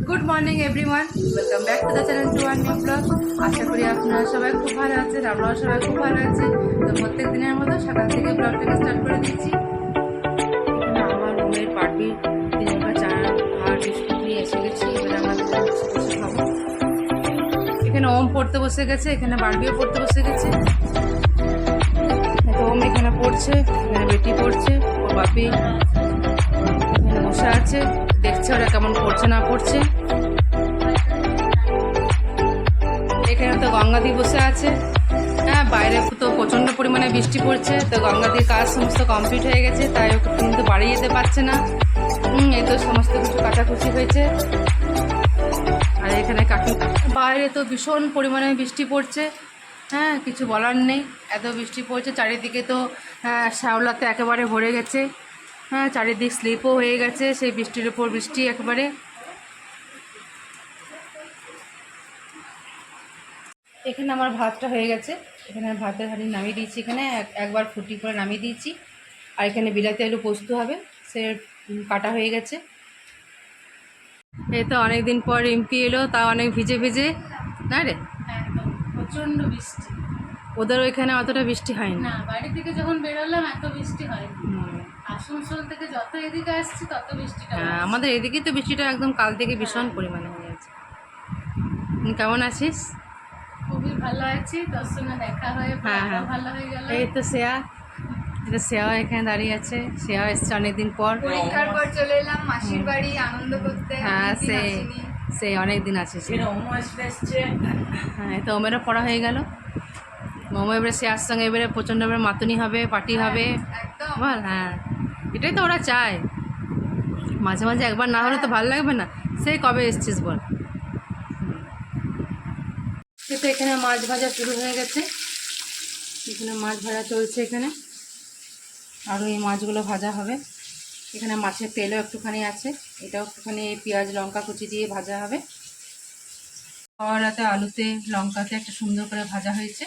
Good morning everyone, welcome back to the channel to one new blog. আশা করি আপনারা সবাই খুব ভালো আছেন, আমরাও সবাই খুব ভালো আছি। তো প্রত্যেক দিনের মতো সকাল থেকে ব্লগটাকে স্টার্ট করে দিচ্ছি। এখানে আমার রুমের পার্টি তিনবার চা আর বিস্কুট নিয়ে এসে গেছি। এবারে আমাদের বসে বসে খাবো। এখানে ওম পড়তে বসে গেছে, এখানে বারবিও পড়তে বসে গেছে। তো ওম এখানে পড়ছে, এখানে বেটি পড়ছে, ওর বাপি এখানে বসে আছে, দেখছে ওরা কেমন পড়ছে না পড়ছে। এখানে তো গঙ্গাদি বসে আছে। হ্যাঁ, বাইরে তো প্রচণ্ড পরিমাণে বৃষ্টি পড়ছে, তো গঙ্গাদির কাজ সমস্ত কমপ্লিট হয়ে গেছে, তাই ওকে কিন্তু বাড়ি যেতে পারছে না। এই তো সমস্ত কিছু কাটাকুচি হয়েছে। আর এখানে কাকি বাইরে তো ভীষণ পরিমাণে বৃষ্টি পড়ছে। হ্যাঁ, কিছু বলার নেই, এত বৃষ্টি পড়ছে। চারিদিকে তো শ্যাওলাতে একেবারে ভরে গেছে। হ্যাঁ, চারিদিক স্লিপও হয়ে গেছে, সেই বৃষ্টির উপর বৃষ্টি একেবারে। এখানে আমার ভাতটা হয়ে গেছে, এখানে ভাতের হাঁড়ি নামিয়ে দিয়েছি, এখানে একবার ফুটি করে নামিয়ে দিয়েছি। আর এখানে বিলাতি আলু পোস্ত হবে, সে কাটা হয়ে গেছে। এই তো অনেক দিন পর রিম্পি এলো, তা অনেক ভিজে ভিজে। না রে, প্রচন্ড বৃষ্টি। ওদের ওইখানে অতটা বৃষ্টি হয়নি না, বাড়ি থেকে যখন বেরোলাম এত বৃষ্টি হয়নি। আসানসোল থেকে যত এদিকে আসছি তত বৃষ্টিটা হ্যাঁ, আমাদের এদিকে তো বৃষ্টিটা একদম কাল থেকে ভীষণ পরিমাণে হয়ে গেছে। কেমন আছিস? খুবই ভালো আছি, তোর সঙ্গে দেখা হয়ে হ্যাঁ হ্যাঁ, ভালো হয়ে গেল। এই তো শ্রেয়া, এটা শ্রেয়া এখানে দাঁড়িয়ে আছে। শ্রেয়া এসছে অনেকদিন পর, পরীক্ষার পর চলে এলাম মাসির বাড়ি আনন্দ করতে। হ্যাঁ অনেকদিন আসিনি। সে অনেক দিন আছে। হ্যাঁ, তো ওমেরও পড়া হয়ে গেল। মোমো এবারে শ্রেয়ার সঙ্গে এবারে প্রচণ্ড এবারে মাতুনি হবে, পার্টি হবে, একদম। বল। হ্যাঁ, এটাই তো ওরা চায়। মাঝে মাঝে একবার না হলে তো ভালো লাগবে না। সেই কবে এসছিস বল। তো এখানে মাছ ভাজা শুরু হয়ে গেছে, এখানে মাছ ভাজা চলছে এখানে। আরও এই মাছগুলো ভাজা হবে। এখানে মাছের তেলও একটুখানি আছে, এটাও একটুখানি পেঁয়াজ লঙ্কা কুচি দিয়ে ভাজা হবে। করলাতে আলুতে লঙ্কাতে একটা সুন্দর করে ভাজা হয়েছে।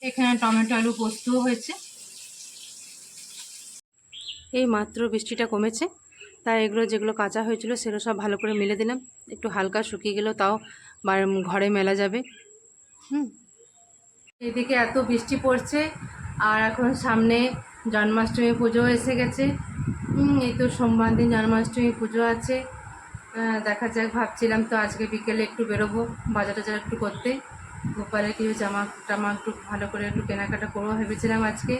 এখানে টমেটো আলু পোস্তও হয়েছে। এই মাত্র বৃষ্টিটা কমেছে, তাই এগুলো যেগুলো কাঁচা হয়েছিল সেগুলো সব ভালো করে মেলে দিলাম। একটু হালকা শুকিয়ে গেলেও তাও ঘরে মেলা যাবে। এদিকে এত বৃষ্টি পড়ছে, আর এখন সামনে জন্মাষ্টমী পুজো এসে গেছে। এই তো সোমবার দিন জন্মাষ্টমী পুজো আছে। দেখা যাক, ভাবছিলাম তো আজকে বিকেলে একটু বেরোবো বাজার টাজার একটু করতে। গোপালের কিছু জামা টামা একটু ভালো করে একটু কেনাকাটা করবো ভেবেছিলাম আজকে।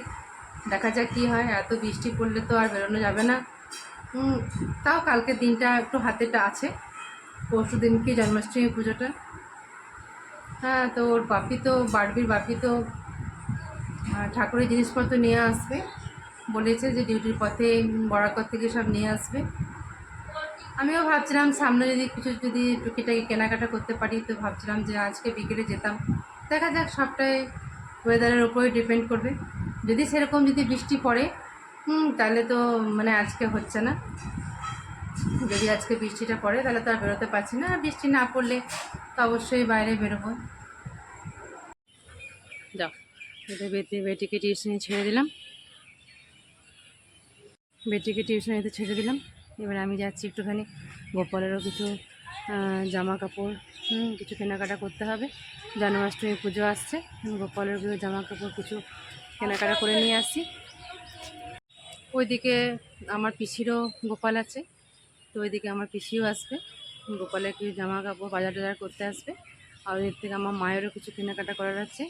দেখা যাক কী হয়। এত বৃষ্টি পড়লে তো আর বেরোনো যাবে না। তাও কালকের দিনটা একটু হাতেটা আছে, পরশু দিনকে জন্মাষ্টমী পুজোটা। হ্যাঁ, তো ওর বাপি তো বারবির বাপি তো ঠাকুরের জিনিসপত্র নিয়ে আসবে বলেছে, যে ডিউটির পথে বরাকর থেকে সব নিয়ে আসবে। আমিও ভাবছিলাম সামনে যদি টুকিটাকি কেনাকাটা করতে পারি, তো ভাবছিলাম যে আজকে বিকেলে যেতাম। দেখা যাক, সবটাই ওয়েদারের উপরে ডিপেন্ড করবে। যদি সেরকম যদি বৃষ্টি পড়ে তাহলে তো মানে আজকে হচ্ছে না। যদি আজকে বৃষ্টিটা পড়ে তাহলে তো আর বেরোতে পারছি না। আর বৃষ্টি না পড়লে তো অবশ্যই বাইরে বেরোবো। যাও, বেটিকে টিউশনে ছেড়ে দিলাম, বেটিকে টিউশনিতে ছেড়ে দিলাম। এবার আমি যাচ্ছি একটুখানি গোপালেরও কিছু জামা কাপড় কিছু কেনাকাটা করতে হবে। জন্মাষ্টমী পুজো আসছে, গোপালের কিছু জামা কাপড় কিছু কেনাকাটা করে নিয়ে আসি। ওইদিকে আমার পিসিরও গোপাল আছে, তো ওইদিকে আমার পিসিও আসবে, গোপালের কিছু জামা কাপড় বাজার টাজার করতে আসবে। আর ওই থেকে আমার মায়েরও কিছু কেনাকাটা করার আছে,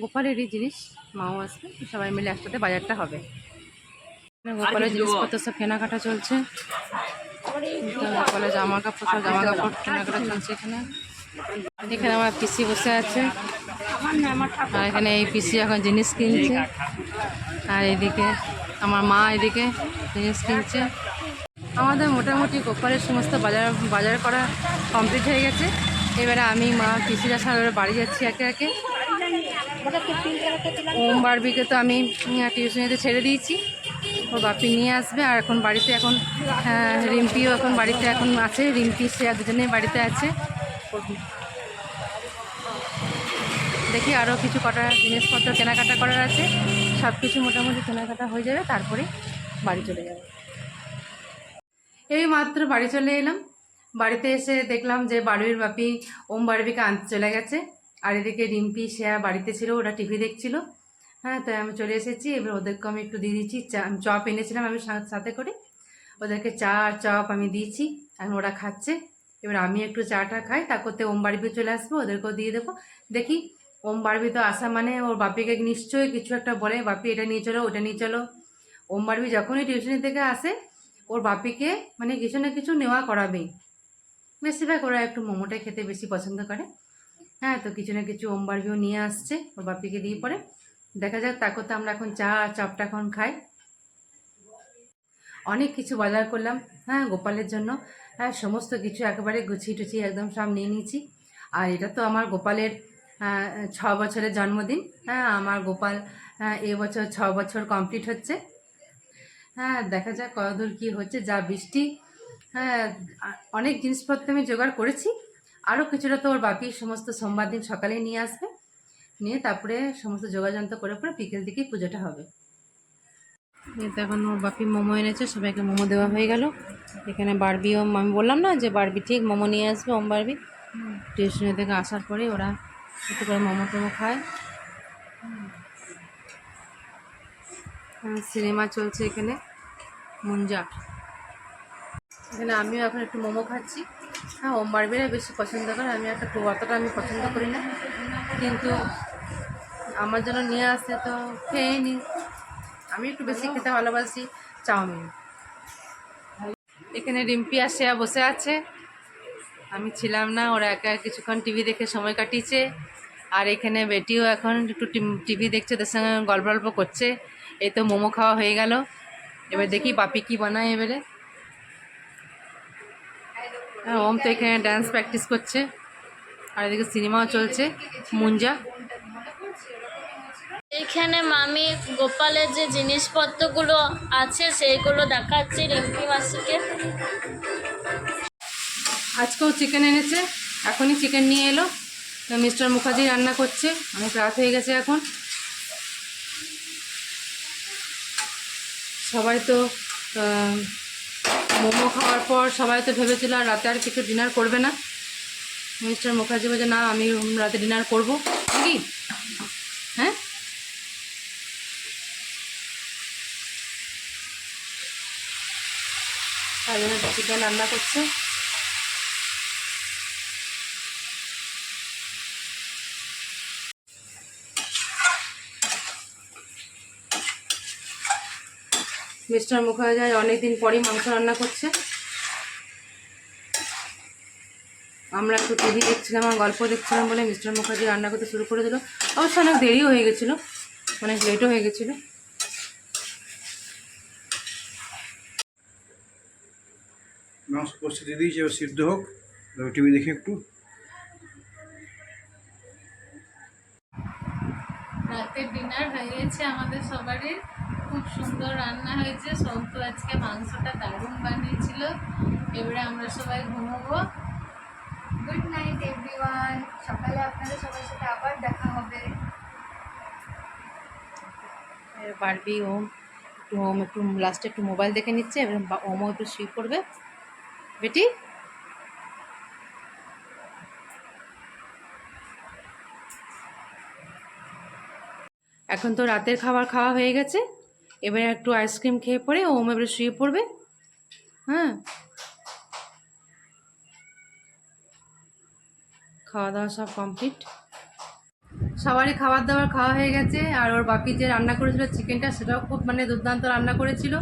গোপালেরই জিনিস। মাও আসবে, সবাই মিলে একসাথে বাজারটা হবে। গোপালের জিনিসপত্র সব কেনাকাটা চলছে। গোপালের জামা কাপড় কেনাকাটা চলছে এখানে। এখানে আমার পিসি বসে আছে, আর এখানে এই পিসি এখন জিনিস কিনছে। আর এদিকে আমার মা এদিকে জিনিস কিনছে। আমাদের মোটামুটি গোপালের সমস্ত বাজার করা কমপ্লিট হয়ে গেছে। এবারে আমি মা পিসিরা সবাই বাড়ি যাচ্ছি একে একে। ওম বারবিকে তো আমি টিউশনিতে ছেড়ে দিয়েছি, ওর বাপি নিয়ে আসবে। আর এখন বাড়িতে রিম্পিও এখন বাড়িতে এখন আছে, রিম্পি শ্রেয়া দুজনেই বাড়িতে আছে। দেখি আরও কিছু কটা জিনিসপত্র কেনাকাটা করার আছে, সব কিছু মোটামুটি কেনাকাটা হয়ে যাবে, তারপরে বাড়ি চলে যাবে। এই মাত্র বাড়ি চলে এলাম। বাড়িতে এসে দেখলাম যে বাড়ির বাপি ওম বারবিকে আনতে চলে গেছে, আর এদিকে রিম্পি শ্রেয়া বাড়িতে ছিল, ওরা টিভি দেখছিল। হ্যাঁ, তাই আমি চলে এসেছি। এবার ওদেরকে আমি একটু দিয়ে দিচ্ছি চপ এনেছিলাম আমি সাথে করে, ওদেরকে চা আর চপ আমি দিয়েছি, এখন ওরা খাচ্ছে। এবার আমি একটু চাটা খাই, তা করতে ওম বারবি চলে আসবো, ওদেরকেও দিয়ে দেবো। দেখি ওম বারবি তো আসা মানে ওর বাপিকে নিশ্চয়ই কিছু একটা বলে, বাপি এটা নিয়ে চলো ওটা নিয়ে চলো। ওম বারবি যখনই টিউশনি থেকে আসে ওর বাপিকে মানে কিছু না কিছু নেওয়া করাবেই। বেশিরভাগ ওরা একটু মোমোটাই খেতে বেশি পছন্দ করে। হ্যাঁ, তো কিছু না কিছু ওম বারবিও নিয়ে আসছে ওর বাপিকে দিয়ে পরে। দেখা যাক, তা করতে আমরা এখন চা আর চপটা এখন খাই। অনেক কিছু বাজার করলাম, হ্যাঁ, গোপালের জন্য। হ্যাঁ, সমস্ত কিছু একেবারে গুছিয়ে টুছিয়ে একদম সব নিয়ে নিয়েছি। আর এটা তো আমার গোপালের 6 বছরের জন্মদিন। হ্যাঁ, আমার গোপাল এবছর 6 বছর কমপ্লিট হচ্ছে। হ্যাঁ, দেখা যাক কতদূর কী হচ্ছে। যা বৃষ্টি, হ্যাঁ, অনেক জিনিসপত্র আমি জোগাড় করেছি। আরও কিছুটা তো ওর বাপি সমস্ত সোমবার দিন সকালে নিয়ে আসবে, নিয়ে তারপরে সমস্ত যোগাযন্ত্র করে পরে বিকেল দিকেই পুজোটা হবে। এই তো এখন ওর বাপি মোমো এনেছে, সবাইকে মোমো দেওয়া হয়ে গেল। এখানে বারবিও, আমি বললাম না যে বারবি ঠিক মোমো নিয়ে আসবে, ওম বারবি টিউশনি থেকে আসার পরে ওরা একটু করে মোমো টোমো খায়। সিনেমা চলছে এখানে মুঞ্জা। এখানে আমিও এখন একটু মোমো খাচ্ছি। হ্যাঁ, ওম বারবিরা বেশি পছন্দ করে, আমি একটা অতটা আমি পছন্দ করি না, কিন্তু আমার জন্য নিয়ে আসতে তো খেয়ে নিই। আমি একটু বেশি খেতে ভালোবাসি চাউমিন। এখানে রিম্পি আর শ্রেয়া বসে আছে, আমি ছিলাম না, ওরা একা কিছুক্ষণ টিভি দেখে সময় কাটিয়েছে। আর এখানে বেটিও এখন একটু টিভি দেখছে, ওদের সঙ্গে গল্প করছে। এই তো মোমো খাওয়া হয়ে গেল, এবার দেখি বাপি কি বানায় এবারে। হ্যাঁ, ওম তো এখানে ডান্স প্র্যাকটিস করছে, আর এদিকে সিনেমাও চলছে মুঞ্জা। এখানে মামি গোপালের যে জিনিসপত্রগুলো আছে সেইগুলো দেখাচ্ছে রিম্পি মাসিকে। আজকেও চিকেন এনেছে, এখনই চিকেন নিয়ে এলো। মিস্টার মুখার্জি রান্না করছে, অনেক রাত হয়ে গেছে এখন। সবাই তো মোমো খাওয়ার পর সবাই তো ভেবেছিল আর রাতে আর কিছু ডিনার করবে না। মিস্টার মুখার্জি বলছে না, আমি রাতে ডিনার করবো নাকি। হ্যাঁ, তাই জন্য চিকেন রান্না করছে। মিস্টার মুখার্জি অনেকদিন পরই মাংস রান্না করছে। আমরা একটু টিভি দেখছিলাম আর গল্প দেখছিলাম বলে মিস্টার মুখার্জি রান্না করতে শুরু করে দিল। অবশ্য অনেক দেরিও হয়ে গেছিলো, অনেক লেটও হয়ে গেছিলো। মাংস কষে দিয়ে দিয়েছি, এবার সিদ্ধ হোক, টিভি দেখে একটু। রাতের ডিনার হয়ে গেছে আমাদের সবারই, খুব সুন্দর রান্না হয়েছে। সন্তু আজকে মাংসটা দারুণ বানিয়েছিল। এবারে আমরা সবাই ঘুমোবো। গুড নাইট এভরিওয়ান, সকালে আপনাদের সবার সাথে আবার দেখা হবে। বারবি ওম একটু লাস্টে একটু মোবাইল দেখে নিচ্ছে, এবার ওমও একটু শুয়ে পড়বে। বেটি, এখন তো রাতের খাবার খাওয়া হয়ে গেছে, এবারে একটু আইসক্রিম খেয়ে পরে ওম এবারে শুয়ে পড়বে। হ্যাঁ, খাওয়া দাওয়া সব কমপ্লিট, সবারই খাবার দাবার খাওয়া হয়ে গেছে। আর ওর বাপি যে রান্না করেছিল চিকেনটা, সেটাও খুব মানে দুর্দান্ত রান্না করেছিল।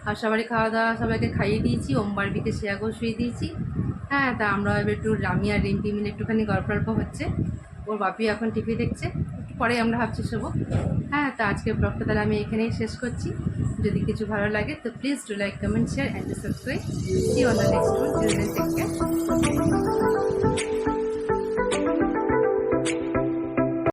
আর সবারই খাওয়া দাওয়া সবাইকে খাইয়ে দিয়েছি, ওম বারবিকে শ্রেয়াকেও শুয়ে দিয়েছি। হ্যাঁ, তা আমরা এবার একটু রামি আর রিম্পি মিলে একটুখানি গল্প হচ্ছে। ওর বাপি এখন টিভি দেখছে, একটু পরে আমরা ভাবছি শোবো। হ্যাঁ, তা আজকের ব্লগটা তাহলে আমি এখানেই শেষ করছি। যদি কিছু ভালো লাগে তো please do like, comment, share and subscribe. See on the next one. Take care.